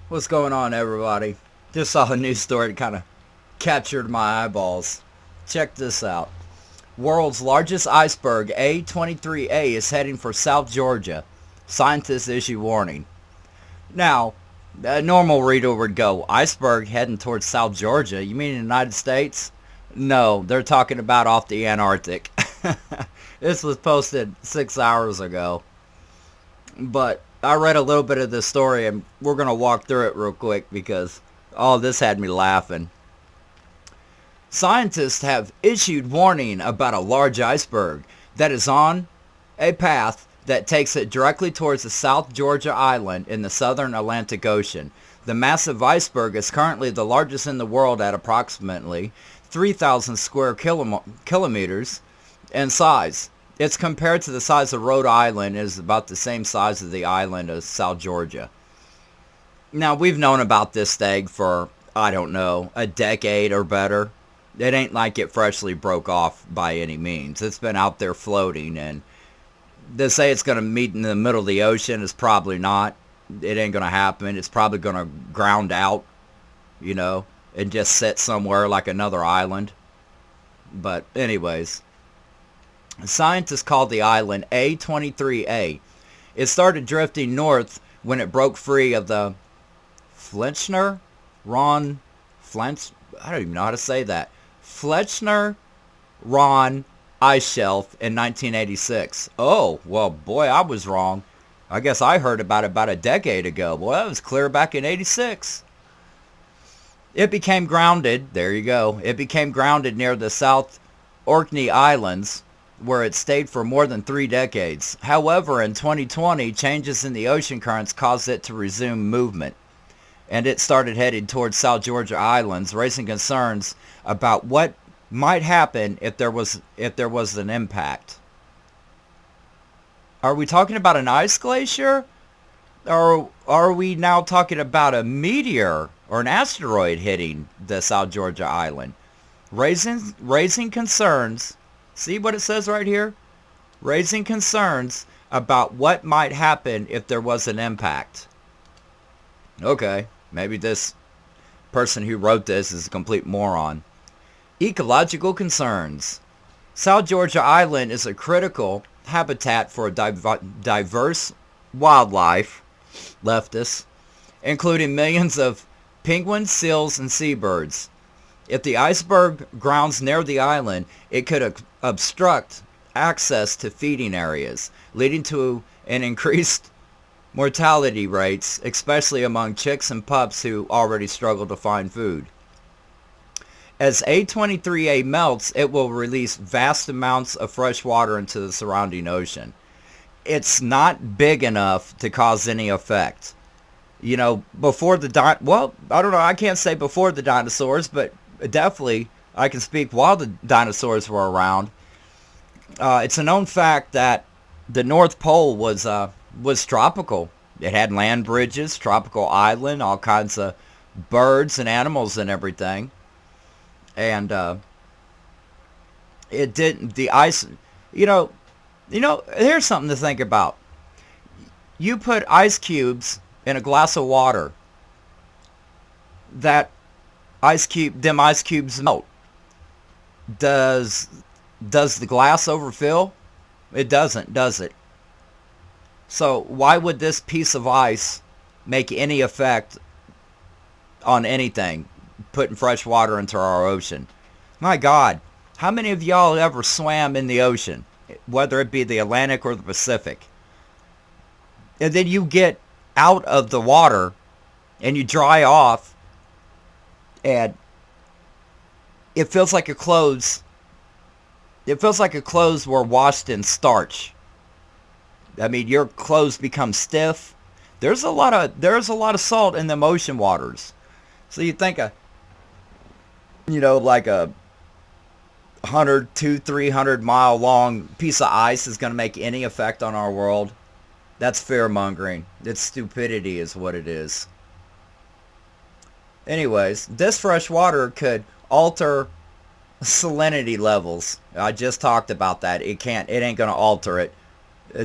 What's going on, everybody? Just saw a news story that kind of captured my eyeballs. Check this out. World's largest iceberg, A23A, is heading for South Georgia. Scientists issue warning. Now, a normal reader would go, iceberg heading towards South Georgia? You mean the United States? No, they're talking about off the Antarctic. This was posted 6 hours ago. But I read a little bit of this story, and we're going to walk through it real quick because all this had me laughing. Scientists have issued warning about a large iceberg that is on a path that takes it directly towards the South Georgia island in the southern Atlantic Ocean. The massive iceberg is currently the largest in the world at approximately 3,000 square kilometers in size. It's compared to the size of Rhode Island. It is about the same size as the island of South Georgia. Now, we've known about this thing for, I don't know, a decade or better. It ain't like it freshly broke off by any means. It's been out there floating, and to say it's going to meet in the middle of the ocean is probably not. It ain't going to happen. It's probably going to ground out, and just sit somewhere like another island. But anyways, scientists called the island A23A. It started drifting north when it broke free of the Fletcher Ron Flens. I don't even know how to say that. Fletcher Ron ice shelf in 1986. Oh, well, boy, I was wrong. I guess I heard about a decade ago. Well, that was clear back in 86. It became grounded. There you go. It became grounded near the South Orkney Islands, where it stayed for more than 3 decades. However, in 2020, changes in the ocean currents caused it to resume movement, and it started heading towards South Georgia Islands, raising concerns about what might happen if there was an impact. Are we talking about an ice glacier? Or are we now talking about a meteor or an asteroid hitting the South Georgia island? Raising concerns. See what it says right here? Raising concerns about what might happen if there was an impact. Okay, maybe this person who wrote this is a complete moron. Ecological concerns. South Georgia Island is a critical habitat for diverse wildlife, leftists, including millions of penguins, seals, and seabirds. If the iceberg grounds near the island, it could obstruct access to feeding areas, leading to an increased mortality rates, especially among chicks and pups who already struggle to find food. As A23A melts, it will release vast amounts of fresh water into the surrounding ocean. It's not big enough to cause any effect. Before I don't know, I can't say before the dinosaurs, but definitely I can speak while the dinosaurs were around. It's a known fact that the North Pole was tropical. It had land bridges, tropical island, all kinds of birds and animals and everything. And it didn't. The ice, here's something to think about. You put ice cubes in a glass of water. Them ice cubes melt. Does the glass overfill? It doesn't, does it? So why would this piece of ice make any effect on anything, putting fresh water into our ocean? My God, how many of y'all ever swam in the ocean, whether it be the Atlantic or the Pacific? And then you get out of the water and you dry off, and it feels like your clothes were washed in starch. I mean, your clothes become stiff. There's a lot of salt in them ocean waters. So you think like a 100, 200, 300 mile long piece of ice is going to make any effect on our world? That's fear mongering. It's stupidity is what it is. Anyways, this fresh water could alter salinity levels. I just talked about that. It ain't going to alter it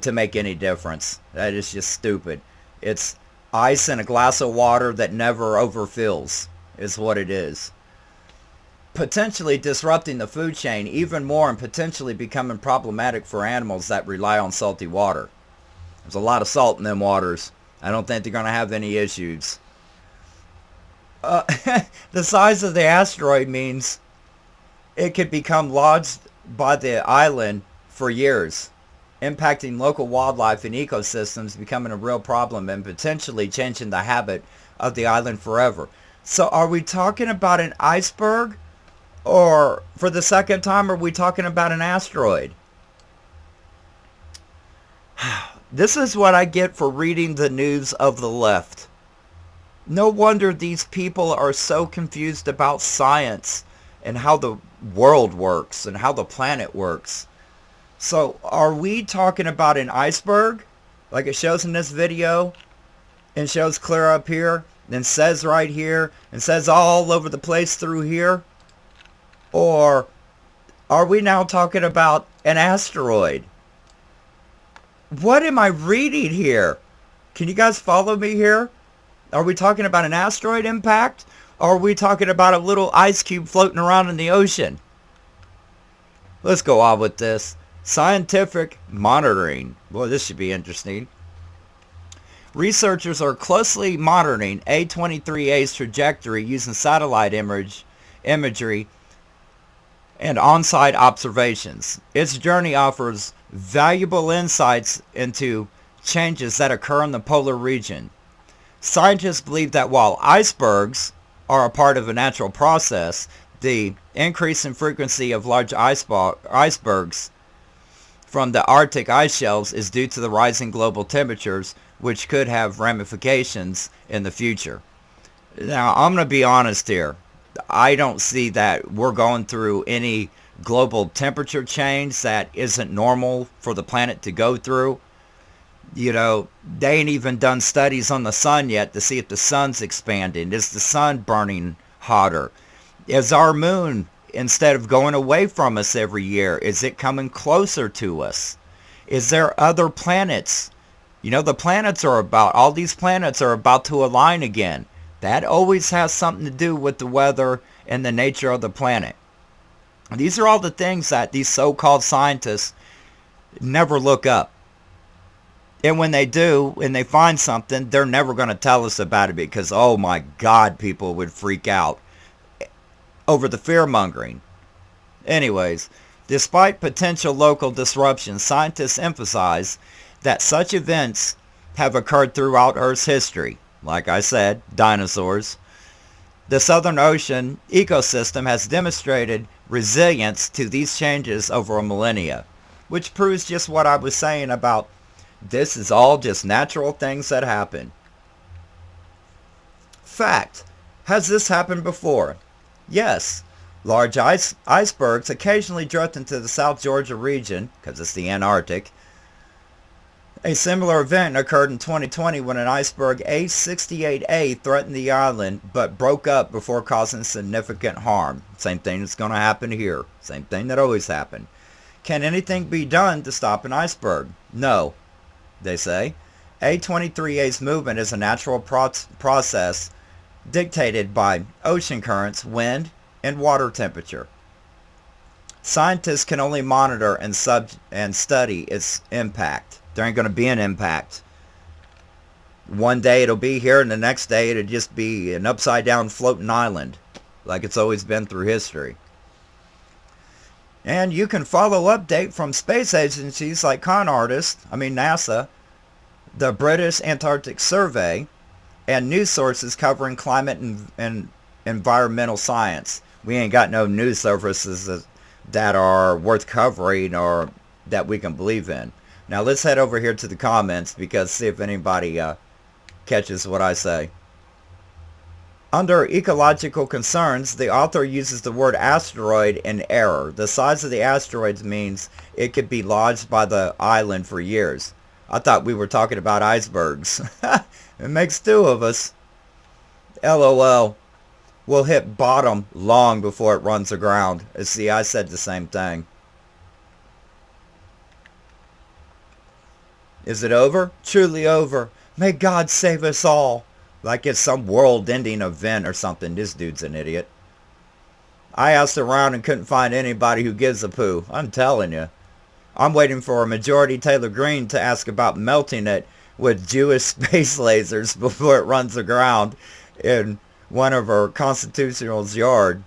to make any difference. That is just stupid. It's Ice in a glass of water that never overfills is what it is. Potentially disrupting the food chain even more and potentially becoming problematic for animals that rely on salty water. There's a lot of salt in them waters. I don't think they're going to have any issues. The size of the asteroid means it could become lodged by the island for years, impacting local wildlife and ecosystems, becoming a real problem and potentially changing the habit of the island forever. So are we talking about an iceberg? Or for the second time, are we talking about an asteroid? This is what I get for reading the news of the left. No wonder these people are so confused about science and how the world works and how the planet works. So are we talking about an iceberg, like it shows in this video, and shows clear up here, and says right here, and says all over the place through here? Or are we now talking about an asteroid? What am I reading here? Can you guys follow me here? Are we talking about an asteroid impact? Or are we talking about a little ice cube floating around in the ocean? Let's go on with this. Scientific monitoring. Boy, this should be interesting. Researchers are closely monitoring A23A's trajectory using satellite imagery and on-site observations. Its journey offers valuable insights into changes that occur in the polar region. Scientists believe that while icebergs are a part of a natural process, the increase in frequency of large icebergs from the Arctic ice shelves is due to the rising global temperatures, which could have ramifications in the future. Now, I'm going to be honest here. I don't see that we're going through any global temperature change that isn't normal for the planet to go through. You know, they ain't even done studies on the sun yet to see if the sun's expanding. Is the sun burning hotter? Is our moon, instead of going away from us every year, is it coming closer to us? Is there other planets? You know, all these planets are about to align again. That always has something to do with the weather and the nature of the planet. These are all the things that these so-called scientists never look up. And when they do, and they find something, they're never going to tell us about it because, oh my God, people would freak out over the fear-mongering. Anyways, despite potential local disruptions, scientists emphasize that such events have occurred throughout Earth's history. Like I said, dinosaurs. The Southern Ocean ecosystem has demonstrated resilience to these changes over a millennia, which proves just what I was saying about this is all just natural things that happen. Fact. Has this happened before? Yes. Large icebergs occasionally drift into the South Georgia region, because it's the Antarctic. A similar event occurred in 2020 when an iceberg A68A threatened the island but broke up before causing significant harm. Same thing that's going to happen here. Same thing that always happened. Can anything be done to stop an iceberg? No, they say. A23A's movement is a natural process dictated by ocean currents, wind, and water temperature. Scientists can only monitor and study its impact. There ain't going to be an impact. One day it'll be here and the next day it'll just be an upside down floating island like it's always been through history. And you can follow update from space agencies like NASA, the British Antarctic Survey, and news sources covering climate and environmental science. We ain't got no news services that are worth covering or that we can believe in. Now let's head over here to the comments because see if anybody catches what I say. Under ecological concerns, the author uses the word asteroid in error. The size of the asteroids means it could be lodged by the island for years. I thought we were talking about icebergs. It makes two of us. LOL. We'll hit bottom long before it runs aground. See, I said the same thing. Is it over? Truly over. May God save us all. Like it's some world-ending event or something. This dude's an idiot. I asked around and couldn't find anybody who gives a poo. I'm telling you. I'm waiting for a majority Taylor Greene to ask about melting it with Jewish space lasers before it runs aground in one of our constitutional's yard.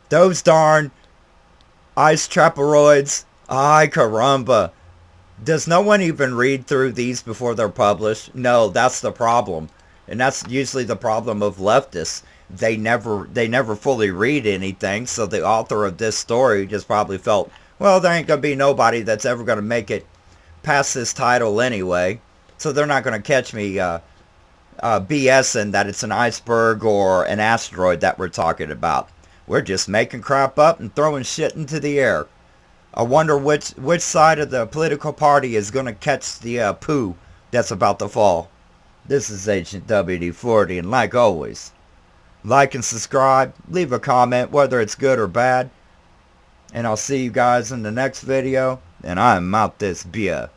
Those darn ice traperoids. Ay caramba. Does no one even read through these before they're published? No, that's the problem. And that's usually the problem of leftists. They never fully read anything, so the author of this story just probably felt, well, there ain't going to be nobody that's ever going to make it past this title anyway, so they're not going to catch me BSing that it's an iceberg or an asteroid that we're talking about. We're just making crap up and throwing shit into the air. I wonder which side of the political party is going to catch the poo that's about to fall. This is Agent WD-40, and like always, like and subscribe, leave a comment whether it's good or bad, and I'll see you guys in the next video, and I'm out this beer.